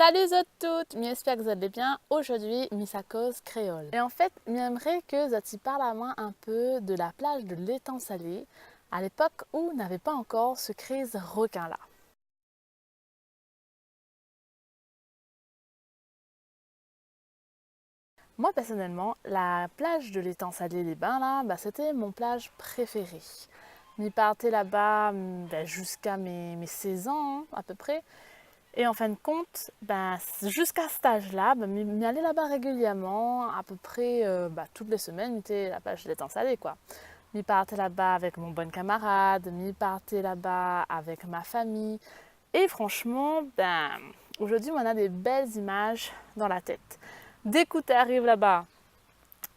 Salut à toutes, j'espère que vous allez bien. Aujourd'hui, Missa cause créole. Et en fait, j'aimerais que vous parle à moi un peu de la plage de l'étang salé, à l'époque où n'avait pas encore ce crise requin-là. Moi, personnellement, la plage de l'étang salé les Bains, là, c'était mon plage préférée. M'y partais là-bas jusqu'à mes 16 ans, à peu près. Et en fin de compte, jusqu'à cet âge-là, m'y allais là-bas régulièrement, à peu près toutes les semaines, j'étais la plage de l'étang salé, quoi. M'y partais là-bas avec mon bon camarade, m'y partais là-bas avec ma famille. Et franchement, aujourd'hui, on a des belles images dans la tête. Dès que tu arrives là-bas,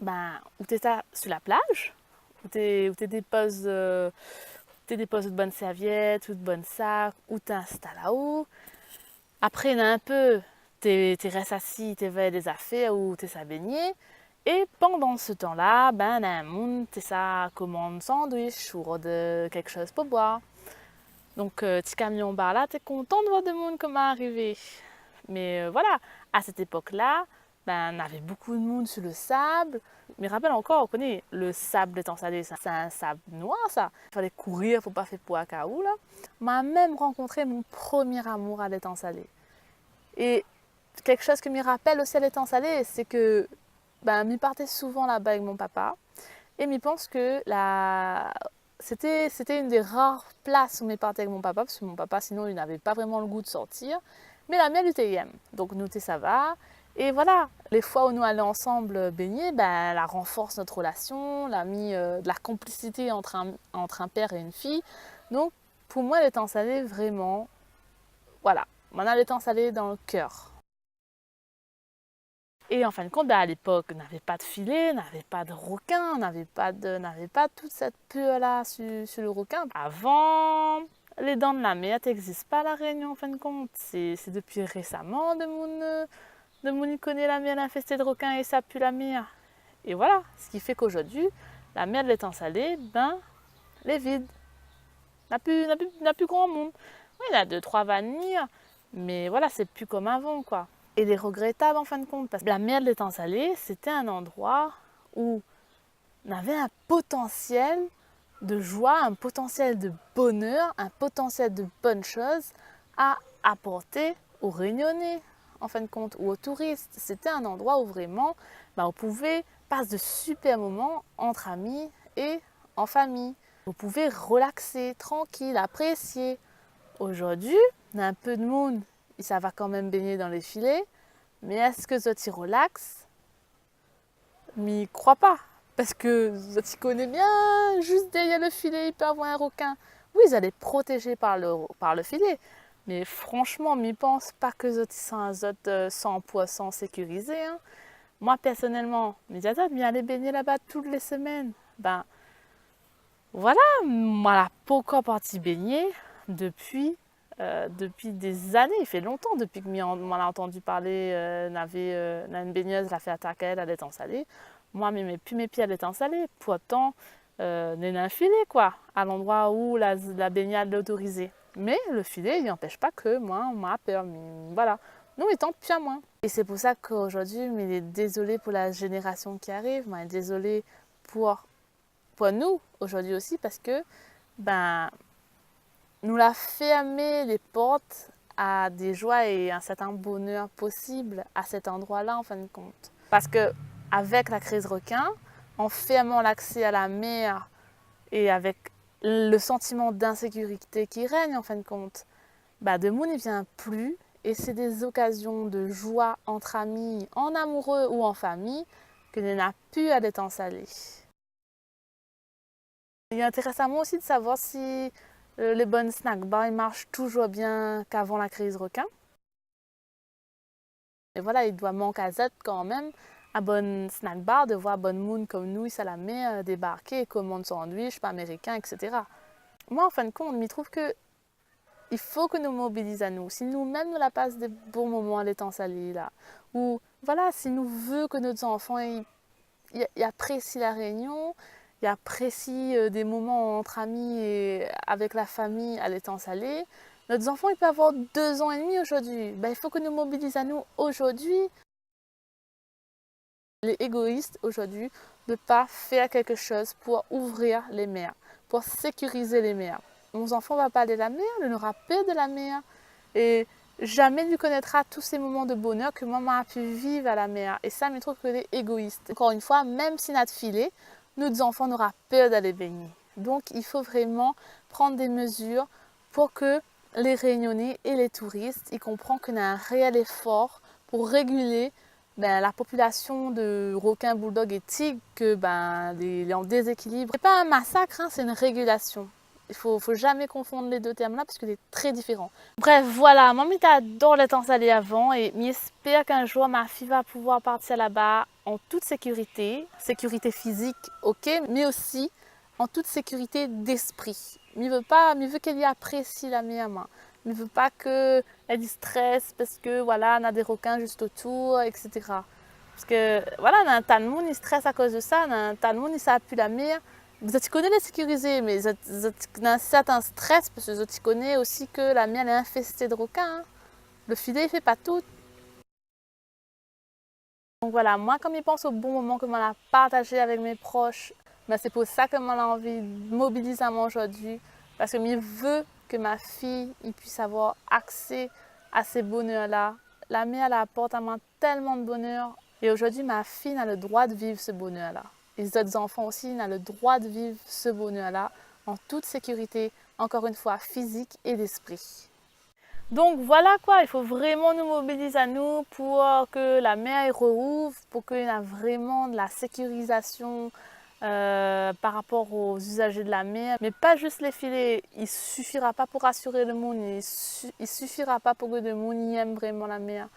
où tu es sur la plage, où tu déposes de bonnes serviettes ou de bonnes sacs, où tu installes là-haut. Après, il y a un peu, tu restes assis, tu fais des affaires ou tu es baigner. Et pendant ce temps-là, il y a un monde, tu commande sandwich ou de quelque chose pour boire. Donc, petit camion bar là, tu es content de voir de monde comment arriver. Mais voilà, à cette époque-là, on avait beaucoup de monde sur le sable. Mais rappelle encore, on connaît le sable étant salé, c'est un sable noir ça. Il fallait courir pour pas faire pour à caou là. On m'a même rencontré mon premier amour à l'étang salé. Et quelque chose que m'y rappelle aussi à l'étang salé, c'est que m'y partais souvent là-bas avec mon papa. Et m'y pense que c'était une des rares places où m'y partais avec mon papa, parce que mon papa sinon il n'avait pas vraiment le goût de sortir. Mais la mienne, il aime. Donc nous, ça va. Et voilà, les fois où nous allons ensemble baigner, elle renforce notre relation, elle a mis de la complicité entre un père et une fille. Donc pour moi, l'étang salé, vraiment, voilà, on a l'étang salé dans le cœur. Et en fin de compte, à l'époque, on n'avait pas de filet, on n'avait pas de requin, on n'avait pas toute cette peur-là sur le requin. Avant, les dents de la mer n'existent pas à La Réunion, en fin de compte. C'est depuis récemment de mon y connaît la mer infestée de requins et ça pue la mer. Et voilà, ce qui fait qu'aujourd'hui, la mer de l'étang salé, elle est vide. N'a plus grand monde. Oui, il y a 2-3 vanilles, mais voilà, c'est plus comme avant, quoi. Et les regrettables en fin de compte, parce que la mer de l'étang salé, c'était un endroit où on avait un potentiel de joie, un potentiel de bonheur, un potentiel de bonnes choses à apporter aux Réunionnais, en fin de compte, ou aux touristes. C'était un endroit où vraiment on pouvait passer de super moments entre amis et en famille. Vous pouvez relaxer, tranquille, apprécier. Aujourd'hui, on a un peu de monde, ça va quand même baigner dans les filets, mais est-ce que Zoti relaxe? M'y crois pas. Parce que Zoti connaît bien, juste derrière le filet, il peut avoir un requin. Oui, ils allaient protégés par le filet. Mais franchement, m'y pense pas que Zoti sont un Zot sans poisson sécurisé. Hein. Moi, personnellement, m'y dis m'y aller baigner là-bas toutes les semaines. Voilà, moi, la pas encore partie baigner depuis des années. Il fait longtemps depuis que m'en a entendu parler. Une baigneuse l'a fait attaquer à l'étang salé. Moi, je ne mets plus mes pieds à l'étang salé. Pourtant, n'est un filet, quoi, à l'endroit où la baignade est autorisée. Mais le filet, il n'empêche pas que moi, on m'a peur. Mais voilà, nous, étant plus à moins. Et c'est pour ça qu'aujourd'hui, je suis désolée pour la génération qui arrive. Je suis désolée pour nous, aujourd'hui aussi, parce que, nous l'a fermé les portes à des joies et un certain bonheur possible à cet endroit-là en fin de compte. Parce que avec la crise requin, en fermant l'accès à la mer et avec le sentiment d'insécurité qui règne en fin de compte, de monde ne vient plus et c'est des occasions de joie entre amis, en amoureux ou en famille que l'on n'a plus à l'étang salé. Il est intéressant moi aussi de savoir si les bonnes snack bars ils marchent toujours bien qu'avant la crise requin. Et voilà, il doit manquer à Z quand même à bonne snack bar de voir bonne moon comme nous, ça la met débarquer, commande sandwich, pas américain, etc. Moi, en fin de compte, je trouve que il faut que nous mobilisons à nous. Si nous-mêmes nous la passons des bons moments à l'étang salé là, ou voilà, si nous voulons que nos enfants ils apprécient la réunion, ils apprécient des moments entre amis et avec la famille à l'étang salé, Notre enfant, il peut avoir 2 ans et demi aujourd'hui. Ben, il faut que nous mobilisions à nous aujourd'hui. Les égoïstes aujourd'hui de ne pas faire quelque chose pour ouvrir les mers, pour sécuriser les mers. Mon enfant va pas aller à la mer, il n'aura peur de la mer. Et jamais il connaîtra tous ces moments de bonheur que maman a pu vivre à la mer. Et ça, je trouve que c'est égoïste. Encore une fois, même si notre filet, nos enfants n'auront peur d'aller baigner. Donc, il faut vraiment prendre des mesures pour que les Réunionnais et les touristes, ils comprennent qu'on a un réel effort pour réguler la population de requins, bulldogs et tigres, que les en déséquilibre. C'est pas un massacre, hein, c'est une régulation. Il faut jamais confondre les deux termes-là parce que c'est très différent. Bref, voilà, moi, j'adore les temps allés avant et j'espère qu'un jour ma fille va pouvoir partir là-bas en toute sécurité. Sécurité physique, ok, mais aussi en toute sécurité d'esprit. Je veux qu'elle y apprécie la mer. Je ne veux pas qu'elle y stresse parce que voilà, on a des requins juste autour, etc. Parce que voilà, on a un tas de monde qui stresse à cause de ça, on a un tas de monde qui ne savent plus la mer. Vous connaissez les sécuriser, mais vous avez un certain stress parce que vous connaissez aussi que la mer est infestée de requins. Hein. Le filet ne fait pas tout. Donc voilà, moi comme je pense au bon moment que je l'ai partagé avec mes proches, c'est pour ça que j'ai envie de mobiliser à moi aujourd'hui. Parce que je veux que ma fille puisse avoir accès à ces bonheurs-là. La mer elle apporte à moi tellement de bonheur. Et aujourd'hui, ma fille a le droit de vivre ce bonheur-là. Et les autres enfants aussi ont le droit de vivre ce bonheur-là en toute sécurité, encore une fois, physique et d'esprit. Donc voilà quoi, il faut vraiment nous mobiliser à nous pour que la mer rouvre, pour qu'il y ait vraiment de la sécurisation par rapport aux usagers de la mer. Mais pas juste les filets, il ne suffira pas pour rassurer le monde, il ne suffira pas pour que le monde aime vraiment la mer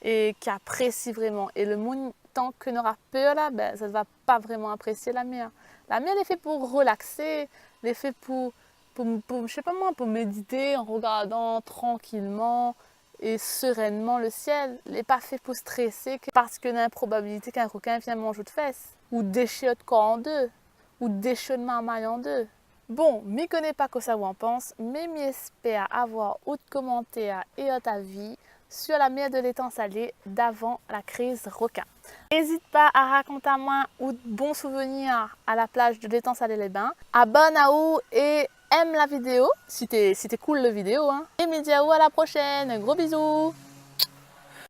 et qui apprécie vraiment. Et le monde, tant que n'aura peur là, ça ne va pas vraiment apprécier la mer. La mer elle est faite pour relaxer, elle est faite je sais pas moi, pour méditer en regardant tranquillement et sereinement le ciel. Elle n'est pas fait pour stresser parce qu'il y a une probabilité qu'un requin vienne manger de fesses, ou déchire de corps en deux, ou déchire de marmaille en deux. Bon, je ne connais pas que ça vous en pense, mais j'espère avoir autre commentaires et autre avis sur la mer de l'étang salé d'avant la crise requin. N'hésite pas à raconter à moi ou de bons souvenirs à la plage de l'étang salé les bains. Abonne à vous et aime la vidéo si t'es cool la vidéo. Hein. Et me dis à vous à la prochaine. Gros bisous.